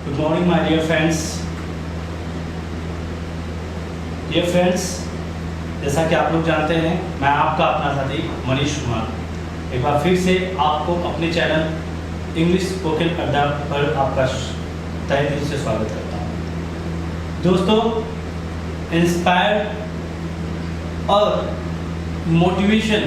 Good morning, my dear friends. Dear friends, जैसा कि आप लोग जानते हैं, मैं आपका अपना साथी मनीष कुमार एक बार फिर से आपको अपने चैनल इंग्लिश स्पोकन अड्डा पर आपका तहे दिल से स्वागत करता हूँ। दोस्तों, इंस्पायर और मोटिवेशन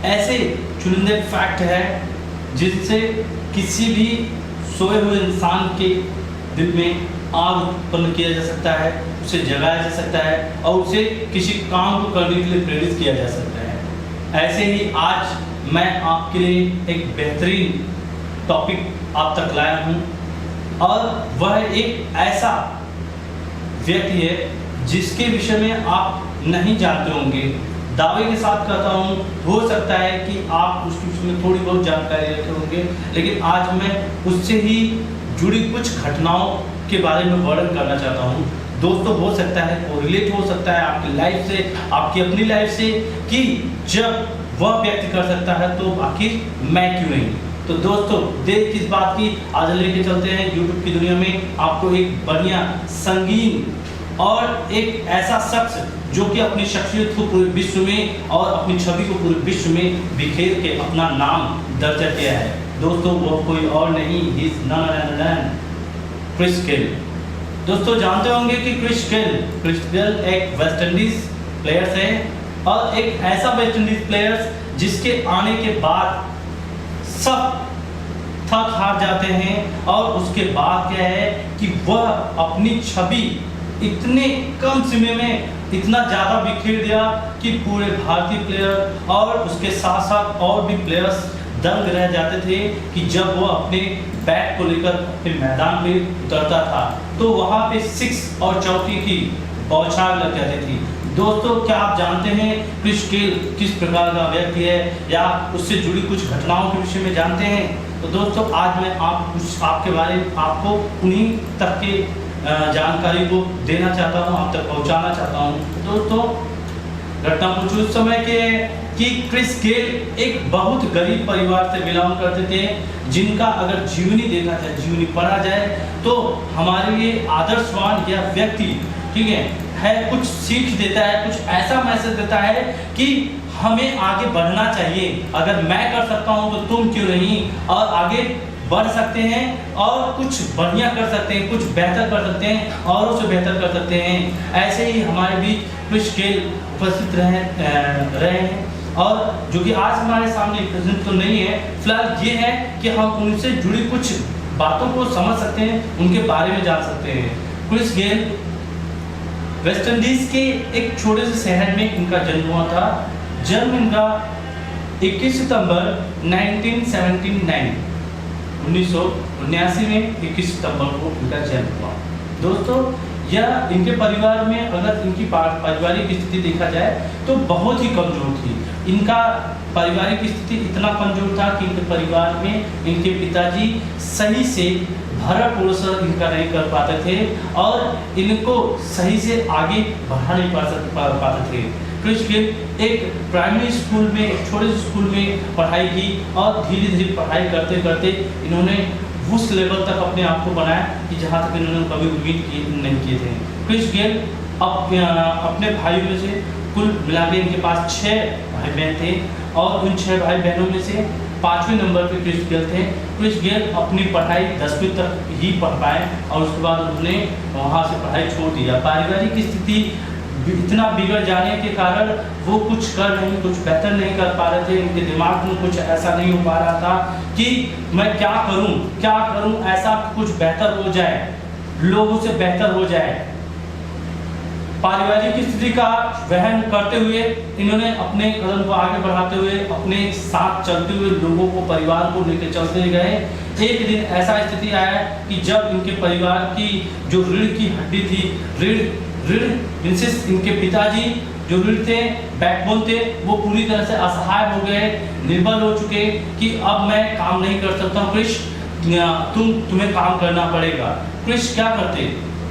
ऐसे चुनिंदे फैक्ट है जिससे किसी भी सोए हुए इंसान के दिल में आग उत्पन्न किया जा सकता है, उसे जगाया जा सकता है और उसे किसी काम को करने के लिए प्रेरित किया जा सकता है। ऐसे ही आज मैं आपके लिए एक बेहतरीन टॉपिक आप तक लाया हूँ और वह एक ऐसा व्यक्ति है जिसके विषय में आप नहीं जानते होंगे। दावे के साथ कहता हूँ, हो सकता है कि आप उसके विषय में थोड़ी बहुत जानकारी रखे होंगे, लेकिन आज मैं उससे ही जुड़ी कुछ घटनाओं के बारे में वर्णन करना चाहता हूँ। दोस्तों, हो सकता है कोरिलेट हो सकता है आपकी लाइफ से, आपकी अपनी लाइफ से, कि जब वह व्यक्ति कर सकता है तो आखिर मैं क्यों नहीं। तो दोस्तों, देर किस बात की, आज लेके चलते हैं यूट्यूब की दुनिया में आपको एक बढ़िया संगीन और एक ऐसा शख्स जो कि अपनी शख्सियत को पूरे विश्व में और अपनी छवि को पूरे विश्व में बिखेर के अपना नाम दर्ज किया है। दोस्तों, वो कोई और नहीं, he is none other than Chris Gayle. दोस्तों, जानते होंगे कि क्रिस गेल एक वेस्ट इंडीज प्लेयर है और एक ऐसा वेस्ट इंडीज प्लेयर जिसके आने के बाद सब थक हार जाते हैं और उसके बाद क्या है कि वह अपनी छवि इतने कम समय में इतना ज़्यादा बिखेर दिया कि पूरे भारतीय प्लेयर और उसके साथ साथ और भी प्लेयर्स दंग रह जाते थे कि जब वो अपने बैट को लेकर अपने मैदान में उतरता था तो वहाँ पे 6 और चौकी की बौछार लग जाती थी। दोस्तों, क्या आप जानते हैं क्रिस गेल किस प्रकार का व्यक्ति है या उससे जुड़ी कुछ घटनाओं के विषय में जानते हैं? तो दोस्तों, आज मैं आपके बारे में आपको उन्हीं तक के जानकारी को देना चाहता हूं, आप तक पहुंचाना चाहता हूं। दोस्तों, घटना कुछ उस समय के कि क्रिस गेल एक बहुत गरीब परिवार से बिलोंग करते थे, जिनका अगर जीवनी देखा जाए, जीवनी पढ़ा जाए तो हमारे लिए आदर्शवान या व्यक्ति, ठीक है, कुछ सीख देता है, कुछ ऐसा मैसेज देता है कि हमें आगे बढ़ना चाहिए। अगर मैं कर सकता हूं तो तुम क्यों नहीं, और आगे बढ़ सकते हैं और कुछ बढ़िया कर सकते हैं, कुछ बेहतर कर सकते हैं, औरों से बेहतर कर सकते हैं। ऐसे ही हमारे बीच क्रिस गेल उपस्थित रहे हैं और जो कि आज हमारे सामने प्रेजेंट तो नहीं है। फिलहाल ये है कि हम उनसे जुड़ी कुछ बातों को समझ सकते हैं, उनके बारे में जान सकते हैं। क्रिस गेल वेस्ट इंडीज के एक छोटे से शहर में इनका जन्म हुआ था। जन्म इनका 21 सितंबर 1979 में 21 सितंबर को इनका जन्म हुआ। दोस्तों, यह इनके परिवार में अगर इनकी पारिवारिक स्थिति देखा जाए तो बहुत ही कमजोर थी। इनका पारिवारिक स्थिति इतना कमजोर था कि इनके परिवार में इनके पिताजी सही से भरण पोषण इनका नहीं कर पाते थे और इनको सही से आगे बढ़ा नहीं पाते थे। क्रिस गेल एक प्राइमरी स्कूल में, एक छोटे से स्कूल में पढ़ाई की और धीरे धीरे पढ़ाई करते करते इन्होंने उस लेवल तक अपने आप को बनाया कि जहाँ तक इन्होंने कभी उम्मीद नहीं किए थे। क्रिस गेल अपने भाइयों में से कुल मिला के इनके पास 6 भाई बहन थे और उन 6 भाई बहनों में से 5वें नंबर पे क्रिस गेल थे। क्रिस गेल अपनी पढ़ाई 10वीं तक ही पढ़ पाए और उसके बाद उन्होंने वहाँ से पढ़ाई छोड़ दिया। पारिवारिक स्थिति इतना बिगड़ जाने के कारण वो कुछ बेहतर नहीं कर पा रहे थे। इनके दिमाग में कुछ ऐसा नहीं हो पा रहा था कि मैं क्या करूं ऐसा कुछ बेहतर हो जाए, लोगों से बेहतर हो जाए। पारिवारिक स्थिति का वहन करते हुए इन्होंने अपने कदम को आगे बढ़ाते हुए अपने साथ चलते हुए लोगों को, परिवार को लेकर चलते गए। एक दिन ऐसा स्थिति आया कि जब इनके परिवार की जो रीढ़ की हड्डी थी, रीढ़ इनके पिताजी जो रीढ़ थे, बैकबोन थे, वो पूरी तरह से असहाय हो गए, निर्बल हो चुके कि अब मैं काम नहीं कर सकता। क्रिस, तुम्हें काम करना पड़ेगा। क्रिस क्या करते,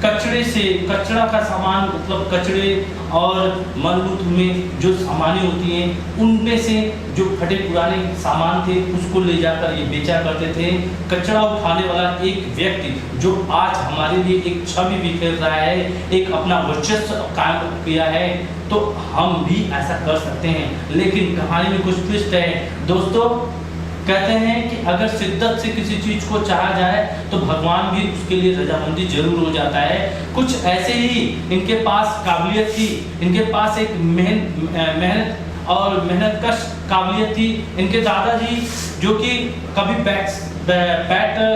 कचरा का सामान, मतलब कचड़े और मलबूत में जो सामानें होती हैं उनमें से जो फटे पुराने सामान थे उसको ले जाकर ये बेचा करते थे। कचरा उठाने वाला एक व्यक्ति जो आज हमारे लिए एक छवि बिखेर रहा है, एक अपना वर्चस्व कायम किया है, तो हम भी ऐसा कर सकते हैं। लेकिन कहानी में कुछ ट्विस्ट है दोस्तों। कहते हैं कि अगर शिद्दत से किसी चीज को चाहा जाए तो भगवान भी उसके लिए रजामंदी जरूर हो जाता है। कुछ ऐसे ही इनके पास काबिलियत थी, इनके पास एक मेहनत और मेहनतकश काबिलियत थी। इनके दादाजी जो कि कभी बैट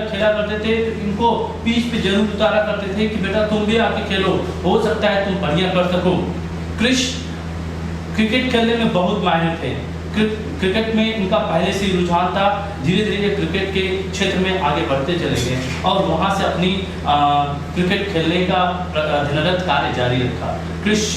खेला करते थे तो इनको पिच पे जरूर उतारा करते थे कि बेटा तुम भी आके खेलो, हो सकता है तुम बढ़िया कर सको। क्रिश क्रिकेट खेलने में बहुत माहिर थे। क्रिकेट में इनका पहले से ही रुझान था। धीरे धीरे क्रिकेट के क्षेत्र में आगे बढ़ते चले गए और वहां से अपनी क्रिकेट खेलने का अध्ययनरत कार्य जारी रखा। क्रिश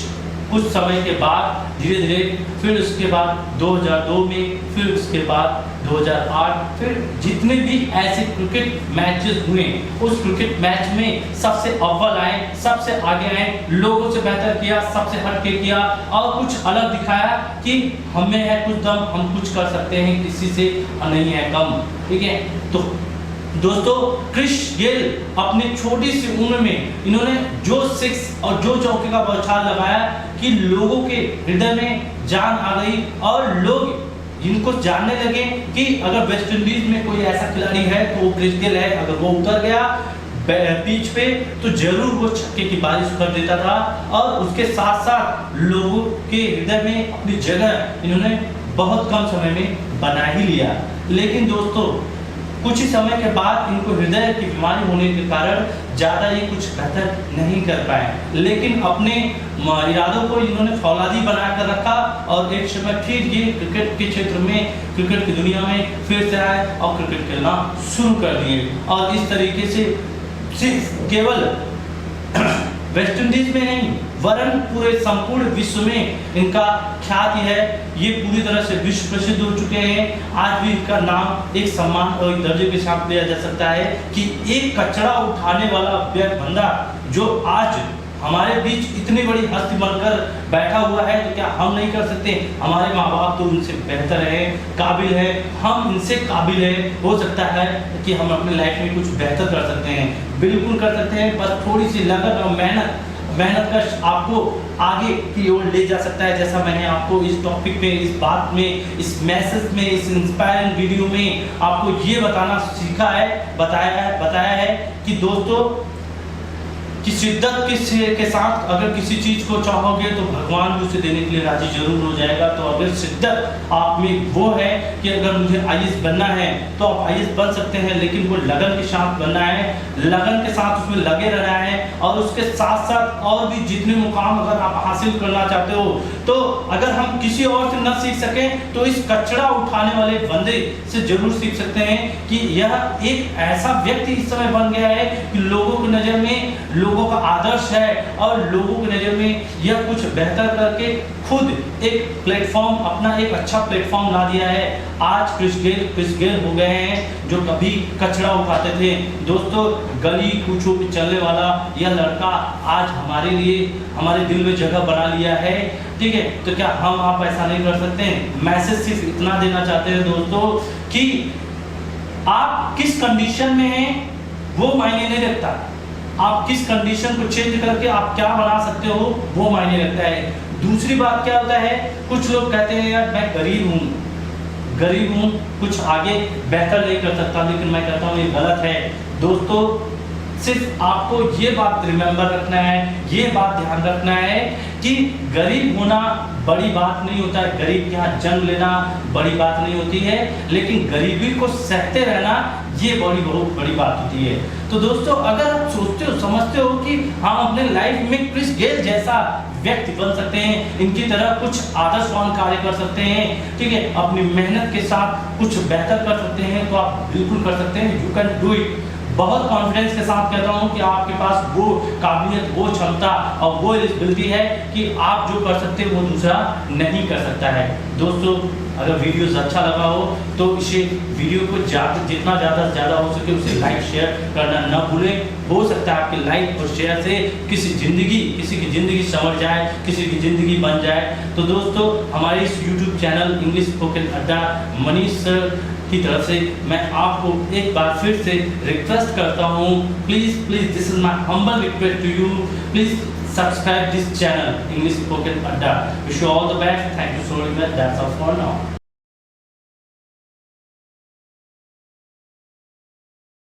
कुछ समय के बाद धीरे धीरे, फिर उसके बाद 2002 में, फिर उसके बाद 2008, फिर जितने भी ऐसे क्रिकेट मैचेस हुए उस क्रिकेट मैच में सबसे अव्वल आए, सबसे आगे आए, लोगों से बेहतर किया, सबसे हटके किया और कुछ अलग दिखाया कि हमें है कुछ दम, हम कुछ कर सकते हैं, किसी से नहीं है कम। ठीक है, तो दोस्तों क्रिश गेल अपनी छोटी सी उम्र में इन्होंने जो सिक्स और जो चौके का बौछार लगाया कि लोगों के हृदय में जान आ गई और लोग इनको जानने लगे कि अगर वेस्ट इंडीज में कोई ऐसा खिलाड़ी है तो वो क्रिश गेल है। अगर वो उतर गया पिच पे तो जरूर वो छक्के की बारिश कर देता था और उसके साथ साथ लोगों के हृदय में अपनी जगह इन्होंने बहुत कम समय में बना ही लिया। लेकिन दोस्तों कुछ ही समय के बाद इनको हृदय की बीमारी होने के कारण ज़्यादा ये कुछ बेहतर नहीं कर पाए, लेकिन अपने इरादों को इन्होंने फौलादी बना कर रखा और एक समय फिर ये क्रिकेट के क्षेत्र में, क्रिकेट की दुनिया में फिर से आए और क्रिकेट खेलना शुरू कर दिए। और इस तरीके से सिर्फ केवल वेस्ट इंडीज में नहीं वरन पूरे संपूर्ण विश्व में इनका ख्याति है। ये पूरी तरह से विश्व प्रसिद्ध हो चुके हैं। आज भी इनका नाम एक सम्मान और एक दर्जे के साथ लिया जा सकता है कि एक कचरा उठाने वाला बंदा जो आज हमारे बीच इतनी बड़ी हस्ती बनकर बैठा हुआ है, तो क्या हम नहीं कर सकते? हमारे माँ बाप तो उनसे बेहतर है, काबिल है, हम इनसे काबिल है। हो सकता है कि हम अपनी लाइफ में कुछ बेहतर कर सकते हैं, बिल्कुल कर सकते हैं। बस थोड़ी सी लगन और मेहनत का आपको आगे की ओर ले जा सकता है। जैसा मैंने आपको इस टॉपिक में, इस बात में, इस मैसेज में, इस इंस्पायरिंग वीडियो में आपको ये बताना सीखा है, बताया है कि दोस्तों कि शिद्दत के साथ अगर किसी चीज को चाहोगे तो भगवान भी उसे देने के लिए राजी जरूर हो जाएगा। तो अगर शिद्दत आप में वो है कि अगर मुझे आईएएस बनना है तो आप आईएएस बन सकते हैं, लेकिन वो लगन के साथ बनना है, लगन के साथ उसमें लगे रहना है और उसके साथ साथ और भी जितने मुकाम अगर आप हासिल करना चाहते हो, तो अगर हम किसी और से न सीख सकें तो इस कचरा उठाने वाले बंदे से जरूर सीख सकते हैं कि यह एक ऐसा व्यक्ति इस समय बन गया है कि लोगों की नजर में, लोगों का आदर्श है और लोगों की नजर में यह कुछ बेहतर करके खुद एक प्लेटफॉर्म, अपना एक अच्छा प्लेटफॉर्म ला दिया है। आज क्रिश गेल हो गए हैं जो कभी कचरा उठाते थे। दोस्तों गली कूचों पे चलने वाला यह लड़का आज हमारे लिए, हमारे दिल में जगह बना लिया है। ठीक है, तो क्या हम आप ऐसा नहीं कर सकते हैं? मैसेज सिर्फ इतना देना चाहते हैं दोस्तों कि आप किस कंडीशन में हैं वो मायने नहीं रखता, आप किस कंडीशन को चेंज करके आप क्या बना सकते हो वो मायने रखता है। दूसरी बात क्या होता है, कुछ लोग कहते हैं यार मैं गरीब हूँ, कुछ आगे बेहतर नहीं कर सकता, लेकिन मैं कहता हूँ ये गलत है। दोस्तों सिर्फ आपको ये बात रिमेंबर रखना है, ये बात ध्यान रखना है कि गरीब होना बड़ी बात नहीं होता है, गरीब के यहाँ जन्म लेना बड़ी बात नहीं होती है, लेकिन गरीबी को सहते रहना ये बहुत बड़ी बात होती है। तो दोस्तों अगर आप सोचते हो, समझते हो कि हम अपने लाइफ में क्रिश गेल जैसा व्यक्ति बन सकते हैं, इनकी तरह कुछ आदर्शवान कार्य कर सकते हैं, ठीक है, अपनी मेहनत के साथ कुछ बेहतर कर सकते हैं, तो आप बिल्कुल कर सकते हैं। You can do it. बहुत कॉन्फिडेंस के साथ कहता हूँ कि आपके पास वो काबिलियत, वो क्षमता और वो एलिजिबिलिटी है कि आप जो कर सकते हैं वो दूसरा नहीं कर सकता है। दोस्तों, अगर वीडियोस अच्छा लगा हो तो इसे वीडियो को जितना ज़्यादा से ज़्यादा हो सके उसे लाइक शेयर करना न भूलें। हो सकता है आपके लाइक और शेयर से किसी की ज़िंदगी संवर जाए, किसी की ज़िंदगी बन जाए। तो दोस्तों, हमारे इस यूट्यूब चैनल इंग्लिश स्पोकन अड्डा मनीष सर की तरफ से मैं आपको एक बार फिर से रिक्वेस्ट करता हूँ, please this is my humble request to you, please subscribe this channel English Spoken Adda. Wish you all the best. Thank you so much. That's all for now.